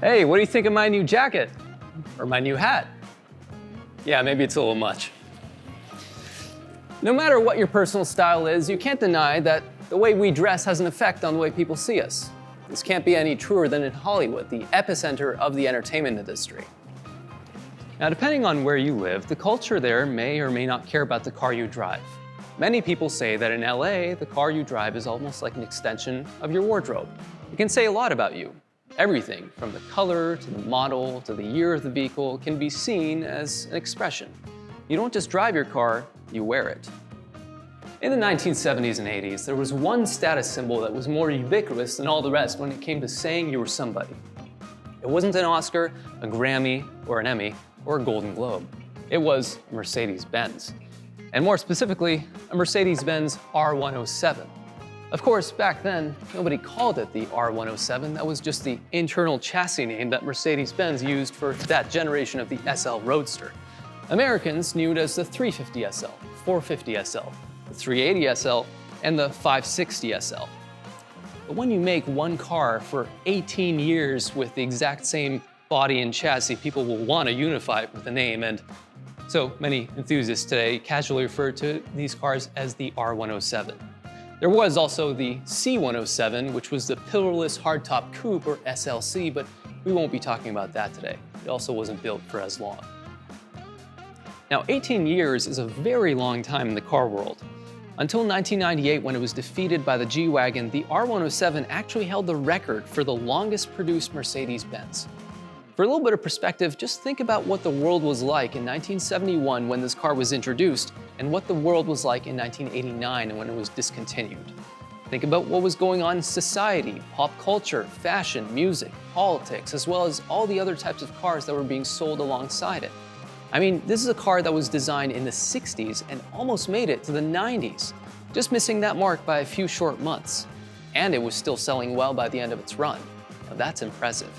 Hey, what do you think of my new jacket? Or my new hat? Yeah, maybe it's a little much. No matter what your personal style is, you can't deny that the way we dress has an effect on the way people see us. This can't be any truer than in Hollywood, the epicenter of the entertainment industry. Now, depending on where you live, the culture there may or may not care about the car you drive. Many people say that in LA, the car you drive is almost like an extension of your wardrobe. It can say a lot about you. Everything from the color to the model to the year of the vehicle can be seen as an expression. You don't just drive your car, you wear it. In the 1970s and 80s, there was one status symbol that was more ubiquitous than all the rest when it came to saying you were somebody. It wasn't an Oscar, a Grammy, or an Emmy, or a Golden Globe. It was Mercedes-Benz. And more specifically, a Mercedes-Benz R107. Of course, back then, nobody called it the R107. That was just the internal chassis name that Mercedes-Benz used for that generation of the SL Roadster. Americans knew it as the 350 SL, 450 SL, the 380 SL, and the 560 SL. But when you make one car for 18 years with the exact same body and chassis, people will want to unify it with a name, and so many enthusiasts today casually refer to these cars as the R107. There was also the C107, which was the pillarless hardtop coupe, or SLC, but we won't be talking about that today. It also wasn't built for as long. Now, 18 years is a very long time in the car world. Until 1998, when it was defeated by the G-Wagon, the R107 actually held the record for the longest produced Mercedes-Benz. For a little bit of perspective, just think about what the world was like in 1971 when this car was introduced, and what the world was like in 1989 when it was discontinued. Think about what was going on in society, pop culture, fashion, music, politics, as well as all the other types of cars that were being sold alongside it. I mean, this is a car that was designed in the 60s and almost made it to the 90s, just missing that mark by a few short months. And it was still selling well by the end of its run. Now that's impressive.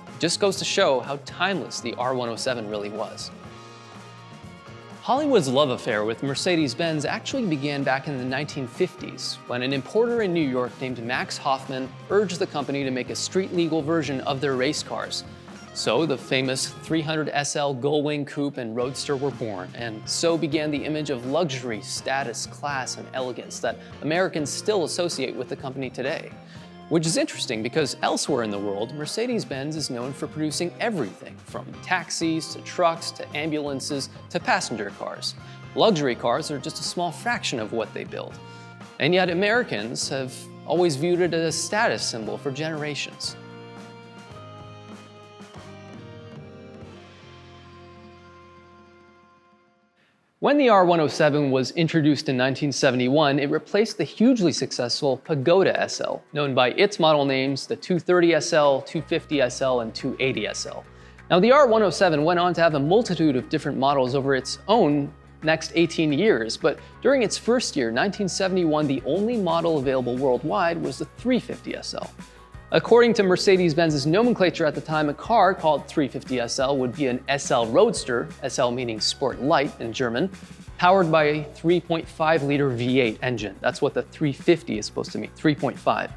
It just goes to show how timeless the R107 really was. Hollywood's love affair with Mercedes-Benz actually began back in the 1950s, when an importer in New York named Max Hoffman urged the company to make a street-legal version of their race cars. So the famous 300 SL Gullwing Coupe and Roadster were born, and so began the image of luxury, status, class, and elegance that Americans still associate with the company today. Which is interesting because elsewhere in the world, Mercedes-Benz is known for producing everything from taxis to trucks to ambulances to passenger cars. Luxury cars are just a small fraction of what they build. And yet Americans have always viewed it as a status symbol for generations. When the R107 was introduced in 1971, it replaced the hugely successful Pagoda SL, known by its model names the 230 SL, 250 SL, and 280 SL. Now, the R107 went on to have a multitude of different models over its own next 18 years, but during its first year, 1971, the only model available worldwide was the 350 SL. According to Mercedes-Benz's nomenclature at the time, a car called 350 SL would be an SL Roadster, SL meaning Sport Light in German, powered by a 3.5-liter V8 engine. That's what the 350 is supposed to mean, 3.5.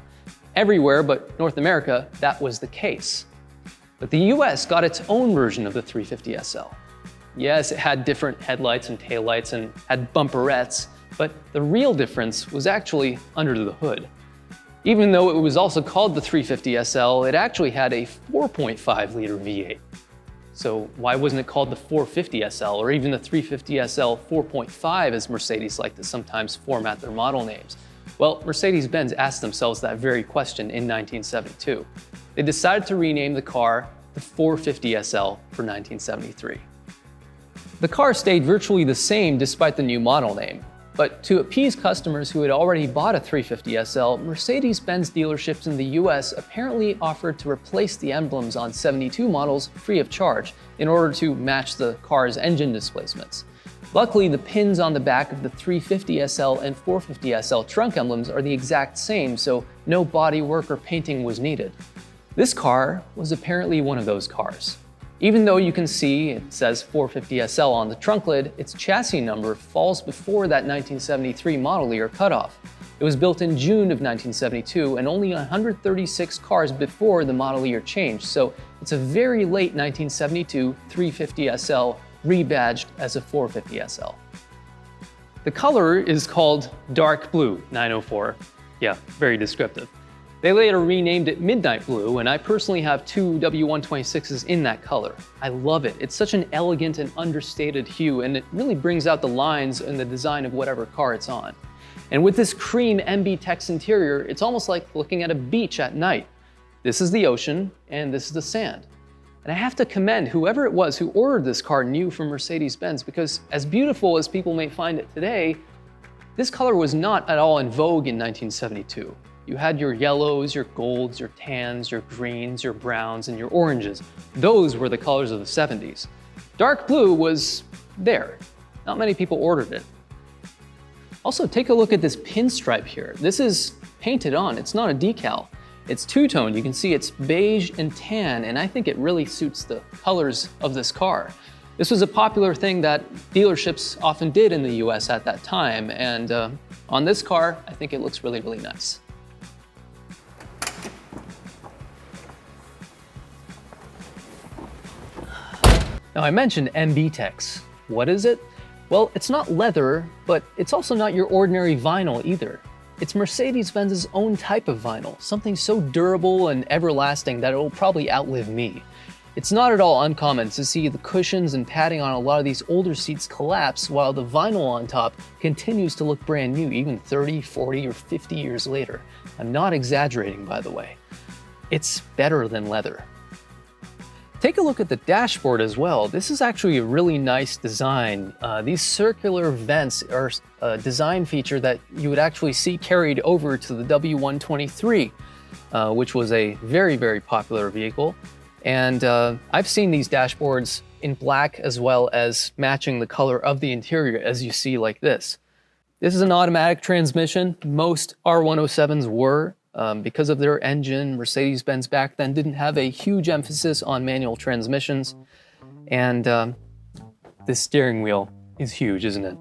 Everywhere but North America, that was the case. But the US got its own version of the 350 SL. Yes, it had different headlights and taillights and had bumperettes, but the real difference was actually under the hood. Even though it was also called the 350 SL, it actually had a 4.5-liter V8. So why wasn't it called the 450 SL or even the 350 SL 4.5 as Mercedes like to sometimes format their model names? Well, Mercedes-Benz asked themselves that very question in 1972. They decided to rename the car the 450 SL for 1973. The car stayed virtually the same despite the new model name. But to appease customers who had already bought a 350 SL, Mercedes-Benz dealerships in the US apparently offered to replace the emblems on 72 models free of charge in order to match the car's engine displacements. Luckily, the pins on the back of the 350 SL and 450 SL trunk emblems are the exact same, so no body work or painting was needed. This car was apparently one of those cars. Even though you can see it says 450 SL on the trunk lid, its chassis number falls before that 1973 model year cutoff. It was built in June of 1972 and only 136 cars before the model year change, so it's a very late 1972 350 SL rebadged as a 450 SL. The color is called dark blue 904. Yeah, very descriptive. They later renamed it midnight blue, and I personally have two W126s in that color. I love it. It's such an elegant and understated hue, and it really brings out the lines in the design of whatever car it's on. And with this cream MB-tex interior, it's almost like looking at a beach at night. This is the ocean, and this is the sand. And I have to commend whoever it was who ordered this car new from Mercedes-Benz, because as beautiful as people may find it today, this color was not at all in vogue in 1972. You had your yellows, your golds, your tans, your greens, your browns, and your oranges. Those were the colors of the 70s. Dark blue was there. Not many people ordered it. Also, take a look at this pinstripe here. This is painted on, it's not a decal. It's two-tone, you can see it's beige and tan, and I think it really suits the colors of this car. This was a popular thing that dealerships often did in the US at that time, and on this car, I think it looks really, really nice. Now, I mentioned MB-tex. What is it? Well, it's not leather, but it's also not your ordinary vinyl either. It's Mercedes-Benz's own type of vinyl, something so durable and everlasting that it will probably outlive me. It's not at all uncommon to see the cushions and padding on a lot of these older seats collapse while the vinyl on top continues to look brand new even 30, 40, or 50 years later. I'm not exaggerating, by the way. It's better than leather. Take a look at the dashboard as well. This is actually a really nice design. These circular vents are a design feature that you would actually see carried over to the W123, which was a very, very popular vehicle. And I've seen these dashboards in black as well as matching the color of the interior, as you see like this. This is an automatic transmission. Most R107s were. Because of their engine, Mercedes-Benz back then didn't have a huge emphasis on manual transmissions. And this steering wheel is huge, isn't it?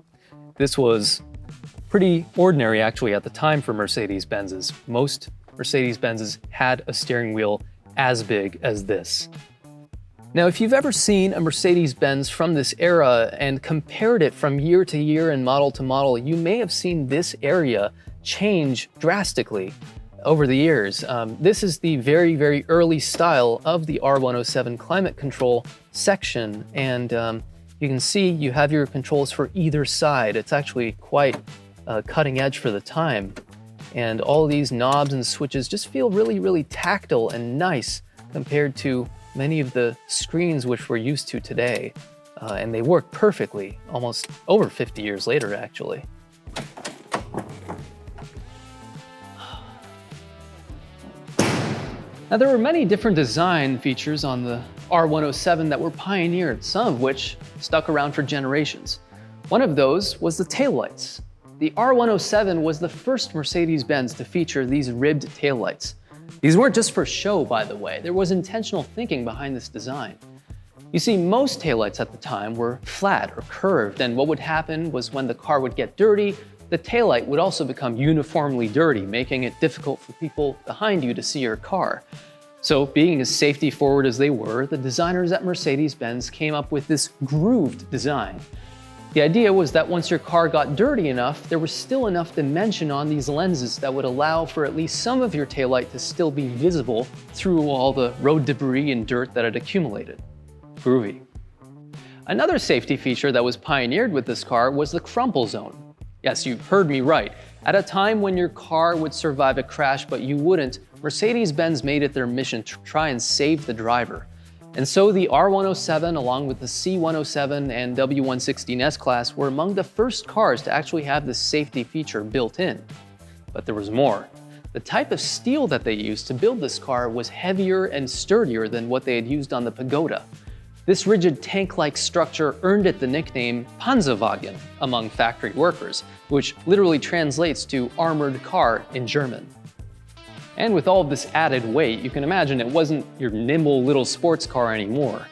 This was pretty ordinary actually at the time for Mercedes-Benzes. Most Mercedes-Benzes had a steering wheel as big as this. Now, if you've ever seen a Mercedes-Benz from this era and compared it from year to year and model to model, you may have seen this area change drastically over the years. This is the very, very early style of the R107 climate control section, and you can see you have your controls for either side. It's actually quite cutting edge for the time, and all of these knobs and switches just feel really, really tactile and nice compared to many of the screens which we're used to today, and they work perfectly almost over 50 years later, actually. Now, there were many different design features on the R107 that were pioneered, some of which stuck around for generations. One of those was the taillights. The R107 was the first Mercedes-Benz to feature these ribbed taillights. These weren't just for show, by the way. There was intentional thinking behind this design. You see, most taillights at the time were flat or curved, and what would happen was when the car would get dirty, the taillight would also become uniformly dirty, making it difficult for people behind you to see your car. So, being as safety forward as they were, the designers at Mercedes-Benz came up with this grooved design. The idea was that once your car got dirty enough, there was still enough dimension on these lenses that would allow for at least some of your taillight to still be visible through all the road debris and dirt that had accumulated. Groovy. Another safety feature that was pioneered with this car was the crumple zone. Yes, you heard me right. At a time when your car would survive a crash but you wouldn't, Mercedes-Benz made it their mission to try and save the driver. And so the R107, along with the C107 and W116 S-Class, were among the first cars to actually have this safety feature built in. But there was more. The type of steel that they used to build this car was heavier and sturdier than what they had used on the Pagoda. This rigid tank-like structure earned it the nickname Panzerwagen among factory workers, which literally translates to armored car in German. And with all of this added weight, you can imagine it wasn't your nimble little sports car anymore.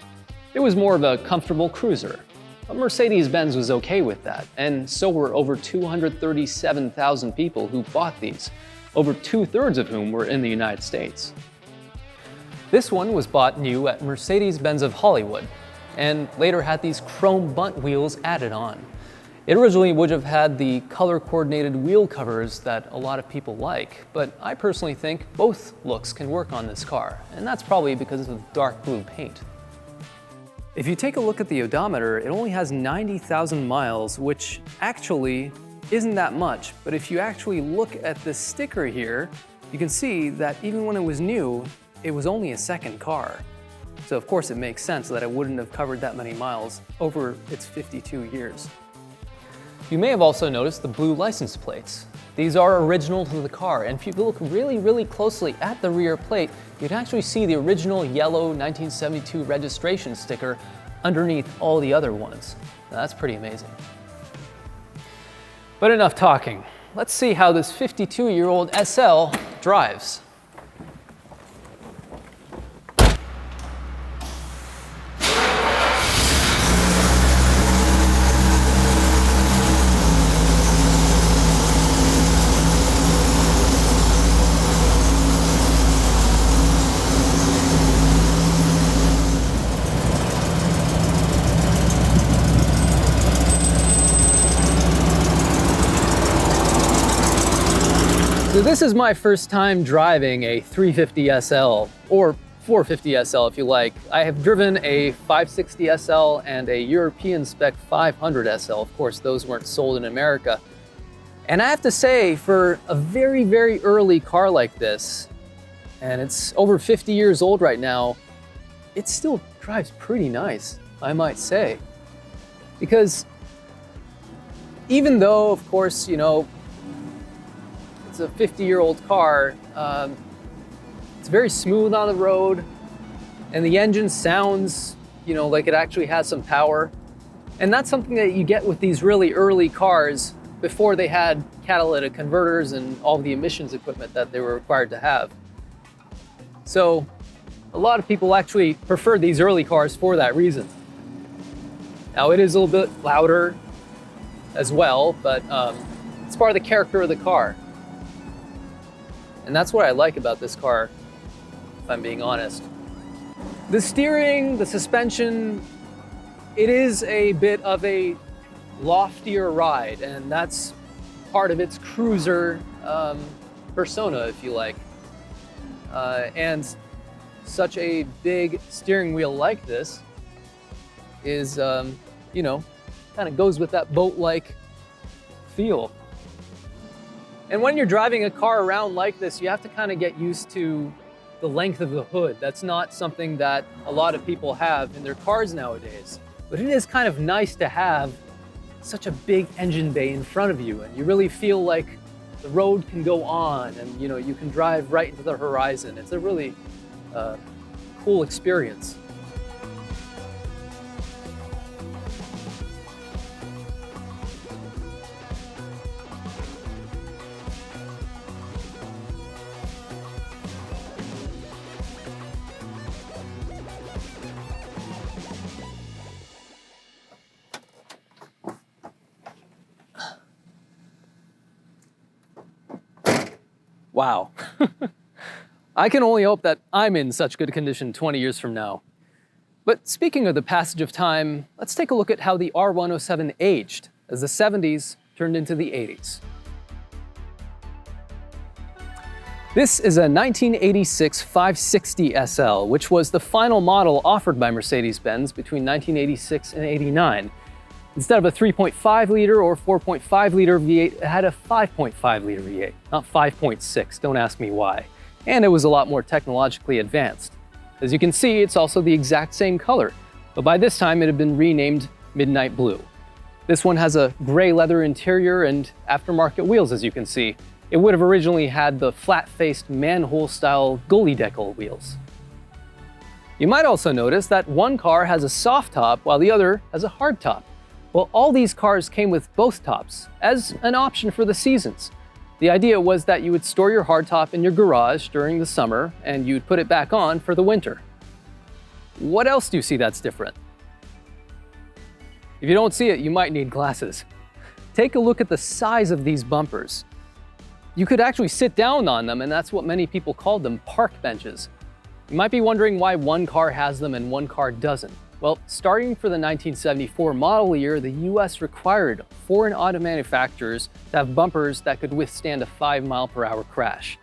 It was more of a comfortable cruiser. But Mercedes-Benz was okay with that, and so were over 237,000 people who bought these, over 2/3 of whom were in the United States. This one was bought new at Mercedes-Benz of Hollywood, and later had these chrome bunt wheels added on. It originally would have had the color-coordinated wheel covers that a lot of people like, but I personally think both looks can work on this car, and that's probably because of dark blue paint. If you take a look at the odometer, it only has 90,000 miles, which actually isn't that much, but if you actually look at the sticker here, you can see that even when it was new, it was only a second car. So of course it makes sense that it wouldn't have covered that many miles over its 52 years. You may have also noticed the blue license plates. These are original to the car, and if you look really closely at the rear plate, you'd actually see the original yellow 1972 registration sticker underneath all the other ones. Now, that's pretty amazing. But enough talking. Let's see how this 52-year-old SL drives. So this is my first time driving a 350 SL, or 450 SL if you like. I have driven a 560 SL and a European spec 500 SL. Of course, those weren't sold in America. And I have to say, for a very early car like this, and it's over 50 years old right now, it still drives pretty nice, I might say. Because even though, of course, you know, it's a 50-year-old car, it's very smooth on the road, and the engine sounds, you know, like it actually has some power. And that's something that you get with these really early cars before they had catalytic converters and all the emissions equipment that they were required to have. So a lot of people actually prefer these early cars for that reason. Now it is a little bit louder as well, but it's part of the character of the car. And that's what I like about this car, if I'm being honest. The steering, the suspension, it is a bit of a loftier ride, and that's part of its cruiser persona, if you like. And such a big steering wheel like this is, you know, kind of goes with that boat-like feel. And when you're driving a car around like this, you have to kind of get used to the length of the hood. That's not something that a lot of people have in their cars nowadays. But it is kind of nice to have such a big engine bay in front of you, and you really feel like the road can go on, and you know, you can drive right into the horizon. It's a really cool experience. Wow. I can only hope that I'm in such good condition 20 years from now. But speaking of the passage of time, let's take a look at how the R107 aged as the 70s turned into the 80s. This is a 1986 560 SL, which was the final model offered by Mercedes-Benz between 1986 and 89. Instead of a 3.5 liter or 4.5 liter V8, it had a 5.5 liter V8, not 5.6, don't ask me why. And it was a lot more technologically advanced. As you can see, it's also the exact same color, but by this time it had been renamed Midnight Blue. This one has a gray leather interior and aftermarket wheels, as you can see. It would have originally had the flat-faced manhole-style gully decal wheels. You might also notice that one car has a soft top while the other has a hard top. Well, all these cars came with both tops as an option for the seasons. The idea was that you would store your hardtop in your garage during the summer and you'd put it back on for the winter. What else do you see that's different? If you don't see it, you might need glasses. Take a look at the size of these bumpers. You could actually sit down on them, and that's what many people called them, park benches. You might be wondering why one car has them and one car doesn't. Well, starting for the 1974 model year, the US required foreign auto manufacturers to have bumpers that could withstand a 5-mile-per-hour crash.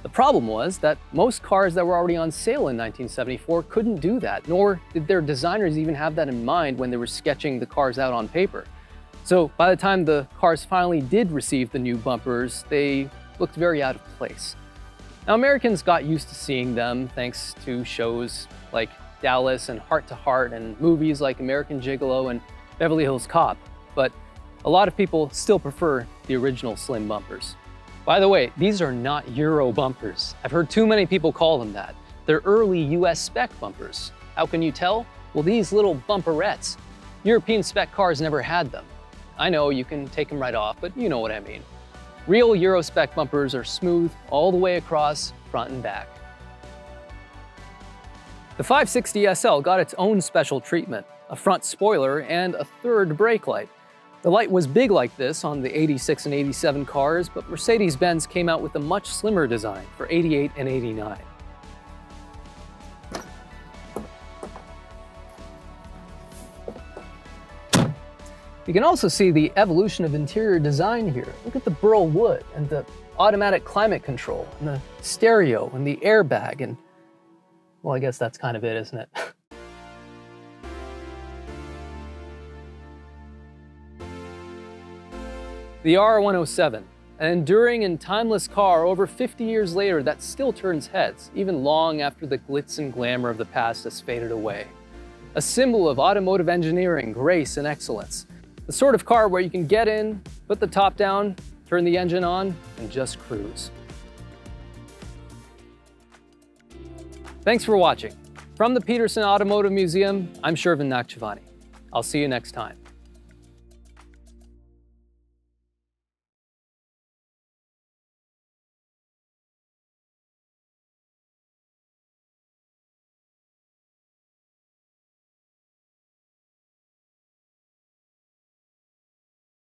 The problem was that most cars that were already on sale in 1974 couldn't do that, nor did their designers even have that in mind when they were sketching the cars out on paper. So by the time the cars finally did receive the new bumpers, they looked very out of place. Now, Americans got used to seeing them thanks to shows like Dallas and Heart to Heart and movies like American Gigolo and Beverly Hills Cop, but a lot of people still prefer the original slim bumpers. By the way, these are not Euro bumpers. I've heard too many people call them that. They're early US-spec bumpers. How can you tell? Well, these little bumperettes. European spec cars never had them. I know you can take them right off, but you know what I mean. Real Euro-spec bumpers are smooth all the way across, front and back. The 560 SL got its own special treatment, a front spoiler and a third brake light. The light was big like this on the 86 and 87 cars, but Mercedes-Benz came out with a much slimmer design for 88 and 89. You can also see the evolution of interior design here. Look at the burl wood and the automatic climate control and the stereo and the airbag and, well, I guess that's kind of it, isn't it? The R107, an enduring and timeless car over 50 years later that still turns heads, even long after the glitz and glamour of the past has faded away. A symbol of automotive engineering, grace, and excellence. The sort of car where you can get in, put the top down, turn the engine on, and just cruise. Thanks for watching. From the Petersen Automotive Museum, I'm Shervin Nakhchavani. I'll see you next time.